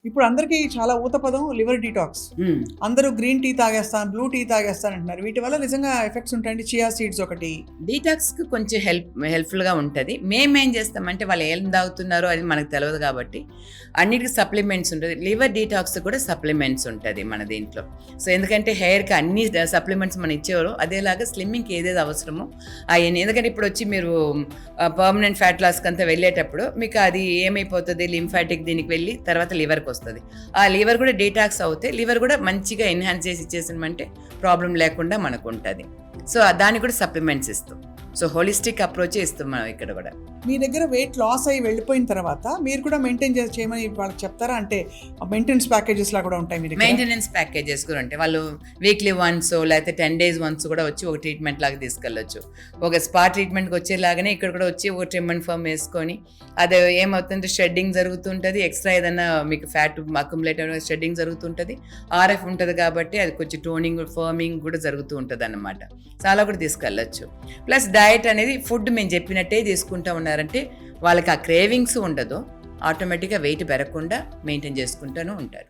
ఇప్పుడు అందరికీ చాలా ఊత పదం లివర్ డీటాక్స్. అందరూ గ్రీన్ టీ తాగేస్తాను, బ్లూ టీ తాగేస్తాను అంటున్నారు. వీటి వల్ల నిజంగా ఎఫెక్ట్స్ ఉంటాయండి? చియా సీడ్స్ ఒకటి. డీటాక్స్కి కొంచెం హెల్ప్ఫుల్గా ఉంటుంది. మేమేం చేస్తామంటే వాళ్ళు ఏం తాగుతున్నారో అది మనకు తెలియదు కాబట్టి అన్నిటికీ సప్లిమెంట్స్ ఉంటుంది. లివర్ డీటాక్స్ కూడా సప్లిమెంట్స్ ఉంటుంది మన దీంట్లో. సో ఎందుకంటే హెయిర్కి అన్ని సప్లిమెంట్స్ మనం ఇచ్చేవారు, అదేలాగా స్లిమ్మింగ్కి ఏదేది అవసరమో అవన్నీ. ఎందుకంటే ఇప్పుడు వచ్చి మీరు పర్మనెంట్ ఫ్యాట్ లాస్కి అంతా వెళ్ళేటప్పుడు మీకు అది ఏమైపోతుంది, లింఫాటిక్ దీనికి వెళ్ళి తర్వాత లివర్కి వస్తుంది. ఆ లివర్ కూడా డీటాక్స్ అవుతే లివర్ కూడా మంచిగా ఎన్హాన్స్ చేసి ఇచ్చేసామంటే ప్రాబ్లం లేకుండా మనకు ఉంటుంది. సో దానికి కూడా సప్లిమెంట్స్ ఇస్తాం. సో హోలిస్టిక్ అప్రోచ్ ఇస్తాం మనం ఇక్కడ కూడా. మీ దగ్గర వెయిట్ లాస్ అయ్యి వెళ్ళిపోయిన తర్వాత మీరు కూడా మెయింటైన్ చేయమని వాళ్ళకి చెప్తారా? అంటే మెయింటెనెన్స్ ప్యాకేజెస్ లా కూడా ఉంటాయి మీ దగ్గర? మెయింటెనెన్స్ ప్యాకేజెస్ కూడా ఉంటాయి. వాళ్ళు వీక్లీ వన్స్ లేకపోతే 10 days వన్స్ కూడా వచ్చి ఒక ట్రీట్మెంట్ లాగా తీసుకెళ్ళొచ్చు. ఒక స్పా ట్రీట్మెంట్కి వచ్చేలాగానే ఇక్కడ కూడా వచ్చి ఒక ట్రిమ్ అండ్ ఫర్మ్ వేసుకొని అది ఏమవుతుందంటే షెడ్డింగ్ జరుగుతుంటుంది. ఎక్స్ట్రా ఏదైనా మీకు ఫ్యాట్ అక్యుములేట్ అయిన షెడ్డింగ్ జరుగుతుంటుంది. ఆర్ఎఫ్ ఉంటుంది కాబట్టి అది కొంచెం టోనింగ్ ఫర్మింగ్ కూడా జరుగుతూ ఉంటుంది అన్నమాట. చాలా కూడా తీసుకెళ్ళచ్చు. ప్లస్ డయట్ అనేది ఫుడ్ మేము చెప్పినట్టే తీసుకుంటూ ఉన్నారంటే వాళ్ళకి ఆ క్రేవింగ్స్ ఉండదు, ఆటోమేటిక్గా వెయిట్ పెరగకుండా మెయింటైన్ చేసుకుంటూనే ఉంటారు.